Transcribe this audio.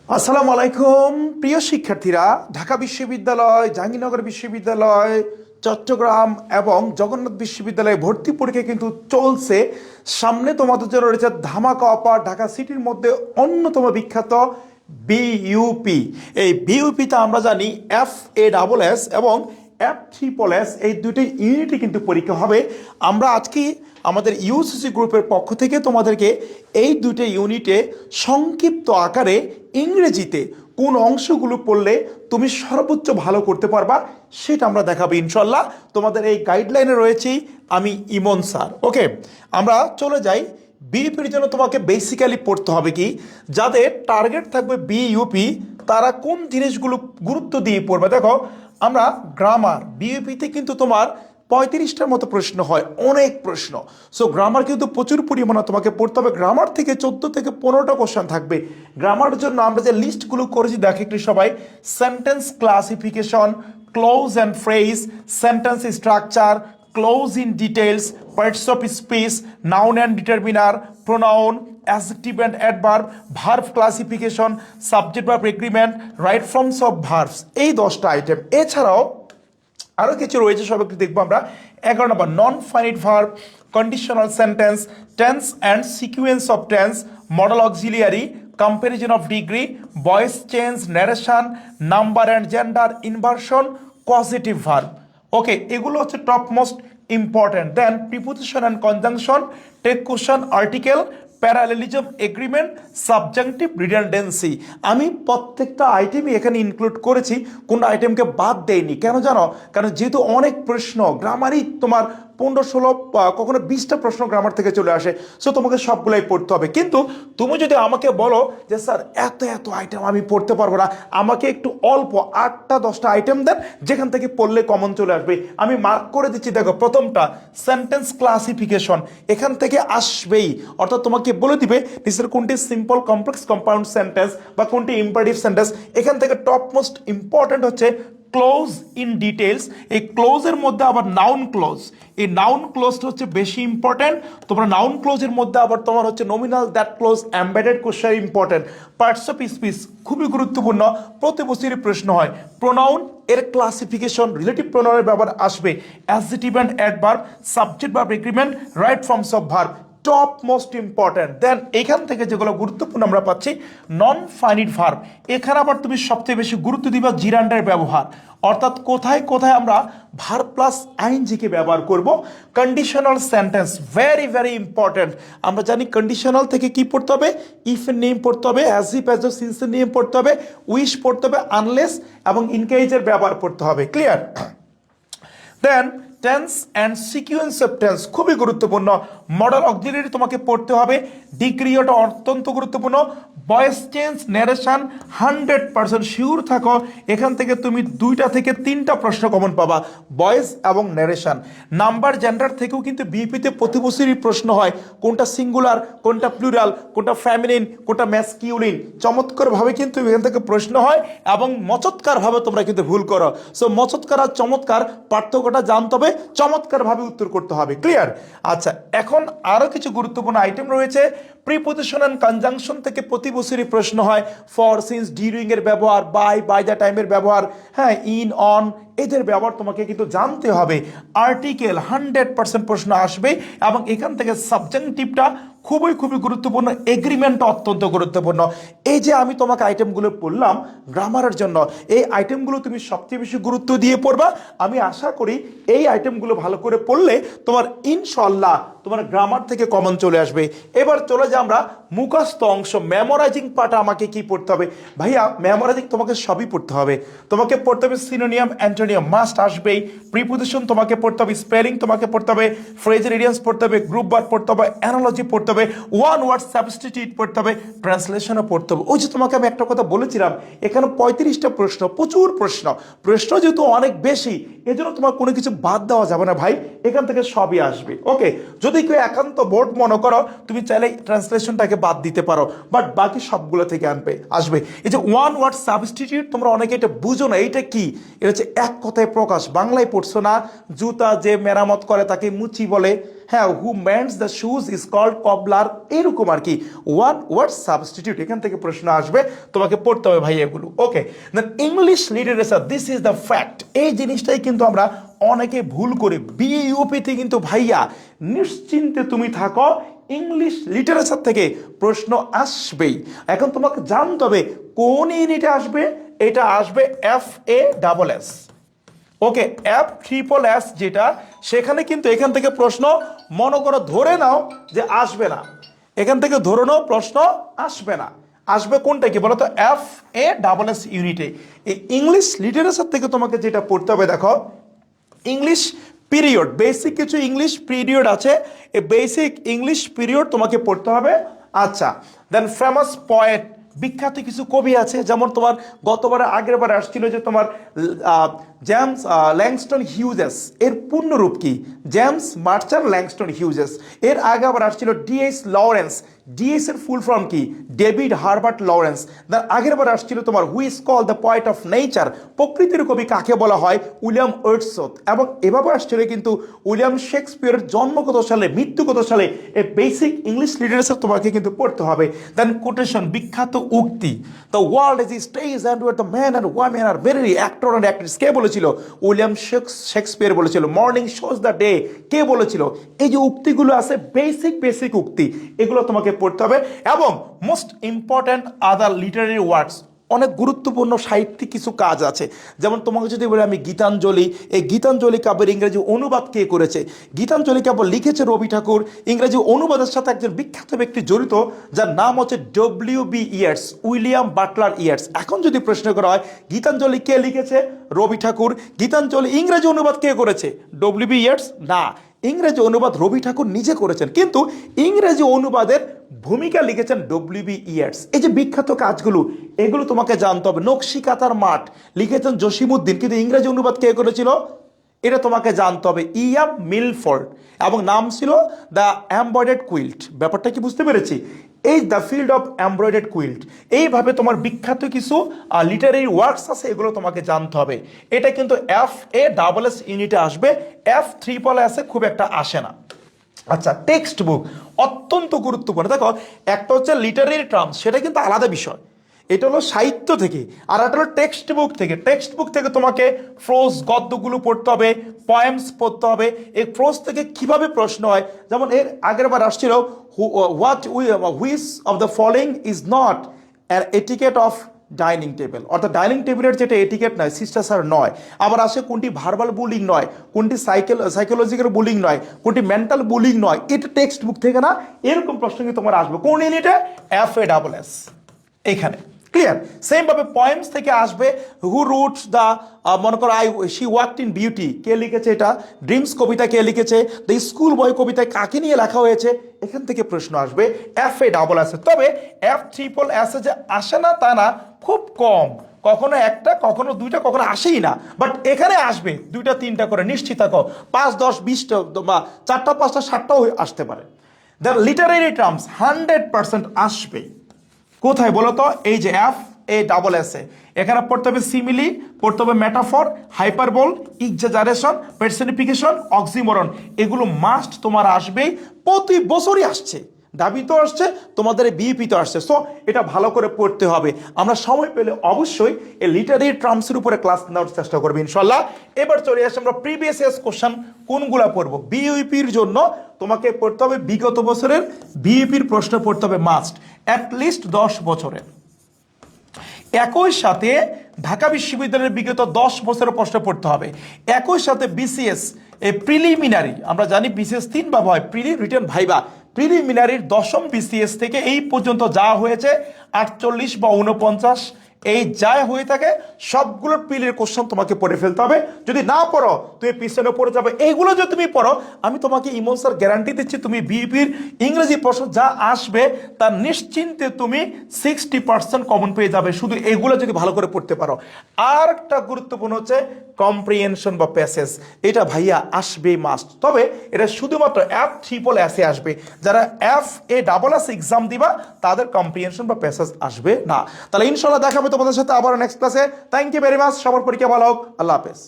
আসসালামু আলাইকুম প্রিয় শিক্ষার্থীরা। ঢাকা বিশ্ববিদ্যালয়, জাহাঙ্গীরনগর বিশ্ববিদ্যালয়, চট্টগ্রাম এবং জগন্নাথ বিশ্ববিদ্যালয়ে ভর্তি পরীক্ষা কিন্তু চলছে। সামনে তোমাদের জন্য রয়েছে ধামাকা অফার। ঢাকা সিটির মধ্যে অন্যতম বিখ্যাত বিইউপি। এই বিইউপিতে আমরা জানি FASS এবং F3S এই দুটি ইউনিটে কিন্তু পরীক্ষা হবে। আমরা আজকে আমাদের ইউসিসি গ্রুপের পক্ষ থেকে তোমাদেরকে এই দুটো ইউনিটে সংক্ষিপ্ত আকারে ইংরেজিতে কোন অংশগুলো পড়লে তুমি সর্বোচ্চ ভালো করতে পারবা সেটা আমরা দেখাবো ইনশাল্লাহ। তোমাদের এই গাইডলাইনে রয়েছি আমি ইমন স্যার। ওকে, আমরা চলে যাই। বিইউপির জন্য তোমাকে বেসিক্যালি পড়তে হবে কি, যাদের টার্গেট থাকবে বিইউপি তারা কোন জিনিসগুলো গুরুত্ব দিয়ে পড়বে। দেখো, আমরা গ্রামার বিইউপিতে কিন্তু তোমার 35টার মতো প্রশ্ন হয়, অনেক প্রশ্ন। সো গ্রামার কিন্তু প্রচুর পরিমাণে তোমাকে পড়তে হবে। গ্রামার থেকে 14 থেকে 15টা কোশ্চেন থাকবে। গ্রামারের জন্য আমরা যে লিস্টগুলো করেছি দেখে একটু সবাই: sentence classification, close and phrase, sentence structure, close in details, parts of speech, noun and determiner, pronoun, adjective and adverb, verb classification, subject verb agreement, right forms of verbs, এই 10টা আইটেম। এছাড়াও আরও কিছু রয়েছে, সব একটু দেখবো আমরা। 11 নম্বর non finite verb, conditional sentence, tense and sequence of tense, modal auxiliary, comparison of degree, voice change, narration, number and gender, inversion, positive verb. Okay, এগুলো হচ্ছে top most important. Then preposition and conjunction, tag question, article, parallelism, agreement, subjunctive, redundancy. আমি প্রত্যেকটা আইটেমই এখানে include করেছি, কোন আইটেমকে বাদ দেয়নি। কেন জানো? কারণ যেহেতু অনেক প্রশ্ন গ্রামারই তোমার 15-16 কখনো 20টা প্রশ্ন গ্রামার থেকে চলে আসে। সো তোমাকে সবগুলাই পড়তে হবে। কিন্তু তুমি যদি আমাকে বলো যে স্যার এত এত আইটেম আমি পড়তে পারবো না, আমাকে একটু অল্প 8টা 10টা আইটেম দেন যেখান থেকে পড়লে কমন চলে আসবে, আমি মার্ক করে দিচ্ছি। দেখো, প্রথমটা সেন্টেন্স ক্লাসিফিকেশন, এখান থেকে আসবেই। অর্থাৎ তোমাকে বলে দিবে নিচের কোনটি সিম্পল, কমপ্লেক্স, কম্পাউন্ড সেন্টেন্স বা কোনটি ইম্পারেটিভ সেন্টেন্স। এখান থেকে টপ মোস্ট ইম্পর্টেন্ট হচ্ছে ক্লোজ ইন ডিটেলস। এই ক্লোজের মধ্যে আবার নাউন ক্লোজ, এই নাউন ক্লোজটা হচ্ছে বেশি ইম্পর্টেন্ট। তোমরা নাউন ক্লোজের মধ্যে আবার তোমার হচ্ছে nominal, that close, embedded question important. Parts of speech খুবই গুরুত্বপূর্ণ, প্রতি বছরই প্রশ্ন হয়। প্রোনাউন এর ক্লাসিফিকেশন, রিলেটিভ প্রোনাউনের ব্যাপার আসবে, adjective and adverb, subject verb agreement, right forms of verb, top most important. Then এখান থেকে যেগুলো গুরুত্বপূর্ণ আমরা পাচ্ছি নন ফাইনিট ভার্ব। এখানে আবার তুমি সবচেয়ে বেশি গুরুত্ব দিবা জিরান্ডার ব্যবহার, অর্থাৎ কোথায় কোথায় আমরা ভার্ব প্লাস আইএনজিকে ব্যবহার করব। Conditional sentence very very important. আমরা জানি কন্ডিশনাল থেকে কি পড়তে হবে, ইফ এর নেম পড়তে হবে, অ্যাজ ইফ অ্যাজ সিন্স এর নেম পড়তে হবে, উইশ পড়তে হবে, আনলেস এবং ইনকেজের ব্যবহার পড়তে হবে। Clear? Then tense and sequence of tense খুবই গুরুত্বপূর্ণ। মডেল অক্সিলারি তোমাকে পড়তে হবে। ডিগ্রি ওটা অত্যন্ত গুরুত্বপূর্ণ। ভয়েস চেঞ্জ, ন্যারেশন 100% শিওর থাকো এখান থেকে তুমি 2টা থেকে 3টা প্রশ্ন কমন পাবা, ভয়েস এবং ন্যারেশন। নাম্বার জেন্ডার থেকেও কিন্তু বিপিতে প্রতি বছরই প্রশ্ন হয়, কোনটা সিঙ্গুলার, কোনটা প্লুরাল, কোনটা ফ্যামিলিন, কোনটা ম্যাসকিউলিন। চমৎকারভাবে কিন্তু এখান থেকে প্রশ্ন হয় এবং মচৎকারভাবে তোমরা কিন্তু ভুল করো। সো মচৎকার আর চমৎকার পার্থক্যটা জানতে হবে, চমৎকারভাবে উত্তর করতে হবে। ক্লিয়ার? আচ্ছা, এখন আরও কিছু গুরুত্বপূর্ণ আইটেম রয়েছে। প্রিপোজিশন অ্যান্ড কনজাংশন থেকে প্রতি বছরই প্রশ্ন হয়। ফর, সিন্স, ডিউরিং এর ব্যবহার, বাই দ্য টাইমের ব্যবহার, হ্যাঁ, ইন, অন, এদের ব্যবহার তোমাকে কিন্তু জানতে হবে। আর্টিকেল 100% প্রশ্ন আসবে এবং এখান থেকে সাবজেক্টিভটা খুবই খুবই গুরুত্বপূর্ণ। এগ্রিমেন্টটা অত্যন্ত গুরুত্বপূর্ণ। এই যে আমি তোমাকে আইটেমগুলো বললাম গ্রামারের জন্য, এই আইটেমগুলো তুমি সবচেয়ে বেশি গুরুত্ব দিয়ে পড়বা। আমি আশা করি এই আইটেমগুলো ভালো করে পড়লে তোমার ইনশাল্লাহ তোমার গ্রামার থেকে কমন চলে আসবে। এবার চলে যাই আমরা মুখস্থ অংশ, মেমোরাইজিং পার্ট। আমাকে কি পড়তে হবে ভাইয়া? মেমোরাইজিং তোমাকে সবই পড়তে হবে। তোমাকে পড়তে হবে সিনোনিয়াম, অ্যান্টোনিয়াম মাস্ট আসবেই। প্রিপোজিশন তোমাকে পড়তে হবে, স্পেলিং তোমাকে পড়তে হবে, ফ্রেজাল ইডিয়মস পড়তে হবে, গ্রুপ ভার্ব পড়তে হবে, অ্যানালজি পড়তে হবে, ওয়ান ওয়ার্ড সাবস্টিটিউট পড়তে হবে, ট্রান্সলেশনও পড়তে হবে। ওই যে তোমাকে আমি একটা কথা বলেছিলাম, এখানে 35টা প্রশ্ন, প্রচুর প্রশ্ন। প্রশ্ন যেহেতু অনেক বেশি, এজন্য তোমার কোনো কিছু বাদ দেওয়া যাবে না ভাই, এখান থেকে সবই আসবে। ওকে, যদি কেউ একান্ত বোর্ড মনে করো তুমি চাইলে ট্রান্সলেশনটাকে বাদ দিতে পারো, বাট বাকি সবগুলো থেকে আসবে। এই যে ওয়ান ওয়ার্ড সাবস্টিটিউট, তোমরা অনেকে এটা বুঝো না, এইটা কি? এটা হচ্ছে এক এক কথায় প্রকাশ, বাংলায় পড়ছো না, জুতা যে মেরামত করে তাকে মুচি বলে, হ্যাঁ, who mends the shoes is called cobbler, এরকম আর কি, ওয়ান ওয়ার্ড সাবস্টিটিউট, এখান থেকে প্রশ্ন আসবে, তোমাকে পড়তে হবে ভাই এগুলো। Okay, then English literature, this is the fact. এই জিনিসটাই কিন্তু আমরা অনেকে ভুল করি। বিইউপিতে কিন্তু ভাইয়া নিশ্চিন্তে তুমি থাকো, ইংলিশ লিটারেচার থেকে প্রশ্ন আসবেই। এখন তোমাকে জানতে হবে কোন ইউনিটে আসবে, এটা আসবে FASS। ওকে, FSSS যেটা, সেখানে কিন্তু এখান থেকে প্রশ্ন মনে করো, ধরে নাও যে আসবে না, এখান থেকে ধরে নাও প্রশ্ন আসবে না, আসবে কোনটা কি বলতো, FASS ইউনিটে। এই ইংলিশ লিটারেচার থেকে তোমাকে যেটা পড়তে হবে, দেখো ইংলিশ পিরিয়ড, বেসিক কিছু ইংলিশ পিরিয়ড আছে, এই বেসিক ইংলিশ পিরিয়ড তোমাকে পড়তে হবে। আচ্ছা, দেন ফেমাস পয়েট, বিখ্যাত কিছু কবি আছে, যেমন তোমার গতবারে আগের বারে আসছিল যে তোমার জেমস ল্যাংস্টন হিউজেস, এর পূর্ণরূপ কি, জেমস মার্চান্ট ল্যাংস্টন হিউজেস। এর আগে আবার আসছিল ডিএস লরেন্স, ডিএস এর ফুল ফর্ম কি, ডেভিড হার্বার্ট লরেন্স। তার আগের বার আসছিল তোমার who is called the poet of nature, প্রকৃতির কবি কাকে বলা হয়, উইলিয়াম ওয়ার্ডসওয়ার্থ। এবং এভাবে আসছিল কিন্তু উইলিয়াম শেক্সপিয়ারের জন্ম কত সালে, মৃত্যু কত সালে, এই বেসিক ইংলিশ লিটারেচার তোমাকে কিন্তু পড়তে হবে। দেন কোটেশন, বিখ্যাত উক্তি, the world is stage and all the man and women are very actor and actress, কে বলেছিল, উইলিয়াম শেক্সপিয়ার বলেছিল। মর্নিং শোজ দ্য ডে, কে বলেছিল। এই যে উক্তিগুলো আছে বেসিক উক্তি, এগুলো তোমাকে পড়তে হবে। এবং মোস্ট ইম্পর্ট্যান্ট আদার লিটারারি ওয়ার্ডস, অনেক গুরুত্বপূর্ণ সাহিত্যিক কিছু কাজ আছে, যেমন তোমাকে যদি বলি আমি গীতাঞ্জলি, এই গীতাঞ্জলি কাব্যের ইংরেজি অনুবাদ কে করেছে, গীতাঞ্জলি কাব্য লিখেছে রবি ঠাকুর, ইংরেজি অনুবাদের সাথে একজন বিখ্যাত ব্যক্তি জড়িত, যার নাম হচ্ছে WB Yeats, William Butler Yeats. এখন যদি প্রশ্ন করা হয় গীতাঞ্জলি কে লিখেছে, রবি ঠাকুর, গীতাঞ্জলি ইংরেজি অনুবাদ কে করেছে, WB ইয়ার্স না, ইংরেজি অনুবাদ রবি ঠাকুর নিজে করেছেন, কিন্তু ইংরেজি অনুবাদের ভূমিকা লিখেছেন WB ইয়ার্স। এই যে বিখ্যাত কাজগুলো, এগুলো তোমাকে জানতে হবে। নকশিকাতার মাঠ লিখেছেন জসিমউদ্দিন, কিন্তু ইংরেজি অনুবাদ কে করেছিল, এটা তোমাকে জানতে হবে, মিলফোর্ড, এবং নাম ছিল দ্য এমব্রয়ডার্ড কুইল্ট। ব্যাপারটা কি বুঝতে পেরেছি, এই the field of embroidered quilt. এইভাবে তোমার বিখ্যাত কিছু লিটারারি ওয়ার্কস আছে, এগুলো তোমাকে জানতে হবে। এটা কিন্তু FASS ইউনিটে আসবে, FSSS খুব একটা আসে না। আচ্ছা, টেক্সট বুক অত্যন্ত গুরুত্বপূর্ণ। দেখো, একটা হচ্ছে লিটারারি টার্মস, সেটা কিন্তু আলাদা বিষয়, এটা হলো সাহিত্য থেকে, আর এটা হলো টেক্সট বুক থেকে। টেক্সট বুক থেকে তোমাকে ফ্রোজ, গদ্যগুলো পড়তে হবে, পয়েমস পড়তে হবে। এই ফ্রোজ থেকে কিভাবে প্রশ্ন হয়, যেমন এর আগের বার আসছিল which of the following is not an etiquette of dining table, অর্থাৎ ডাইনিং টেবিলের যেটা এটিকেট নয়, শিষ্টাচার নয়। আবার আসে কোনটি ভার্বাল বুলিং নয়, কোনটি সাইকোলজিক্যাল বুলিং নয়, কোনটি মেন্টাল বুলিং নয়, এটা টেক্সট বুক থেকে না। এরকম প্রশ্ন কিন্তু তোমার আসবে কোন ইউনিটে, FASS এখানে। ক্লিয়ার? সেম ভাবে পয়েমস থেকে আসবে, হু রুটস দ্য, মনে করো শি ওয়াকড ইন বিউটি, কে লিখেছে এটা, ড্রিমস কবিতা কে লিখেছে, দ্য স্কুল বয় কবিতায় কাকে নিয়ে লেখা হয়েছে, এখান থেকে প্রশ্ন আসবে FASS। তবে FSSS যে আসে না তা না, খুব কম, কখনো একটা, কখনো দুইটা, কখনো আসেই না, বাট এখানে আসবে দুইটা তিনটা করে, নিশ্চিত থাকো, 5, 10, 20টা বা 4টা 5টা 7টাও আসতে পারে। দ্য লিটারারি টার্মস 100% আসবে কোথায় বলো তো, এই যে FASS, এখানে পড়তে হবে সিমিলি, পড়তে হবে metaphor, hyperbole, exaggeration, personification, oxymoron, এগুলো মাস্ট তোমার আসবেই, প্রতি বছরই আসছে, দাবি তো আসছে, তোমাদের বিইপি তো আসছে। সো এটা ভালো করে পড়তে হবে। আমরা সময় পেলে অবশ্যই এই লিটারারি টার্মসের উপরে ক্লাস নেওয়ার চেষ্টা করবো ইনশাল্লাহ। এবার চলে আসে আমরা প্রিভিয়াস ইয়ার্স কোশ্চেন কোনগুলা পড়বো। বিইপির জন্য তোমাকে পড়তে হবে বিগত বছরের বিইপির প্রশ্ন পড়তে হবে মাস্ট, অ্যাটলিস্ট 10 বছরের। একই সাথে ঢাকা বিশ্ববিদ্যালয়ের বিগত 10 বছরের প্রশ্ন পড়তে হবে। একই সাথে BCS প্রিলিমিনারি, আমরা জানি BCS 3 ভাবে হয়, প্রিলি, রিটেন, ভাইবা। প্রিলিমিনারির 10ম BCS থেকে এই পর্যন্ত যা হয়েছে 48 বা 49, এই যা হয়ে থাকে সবগুলোর প্রিলির কোশ্চেন তোমাকে পড়ে ফেলতে হবে। যদি না পড়ো তুমি পিছনে পড়ে যাবে। এইগুলো যদি তুমি পড়ো, আমি তোমাকে ইমন স্যার গ্যারান্টি দিচ্ছি, তুমি বিইপির ইংরেজি প্রশ্ন যা আসবে তার নিশ্চিন্তে তুমি 60% কমন পেয়ে যাবে, শুধু এগুলো যদি ভালো করে পড়তে পারো। আর একটা গুরুত্বপূর্ণ হচ্ছে কম্প্রিহেনশন বা প্যাসেজ, এটা ভাইয়া আসবে মাস্ট। তবে এটা শুধুমাত্র FSSS আসবে, যারা FASS এক্সাম দিবা তাদের কম্প্রিহেনশন বা প্যাসেজ আসবে না। তাহলে ইনশাল্লাহ দেখাবে তোমাদের সাথে আবার নেক্সট ক্লাসে। থ্যাংক ইউ ভেরি মাচ, সবার পরীক্ষা ভালো হোক, আল্লাহ হাফেজ।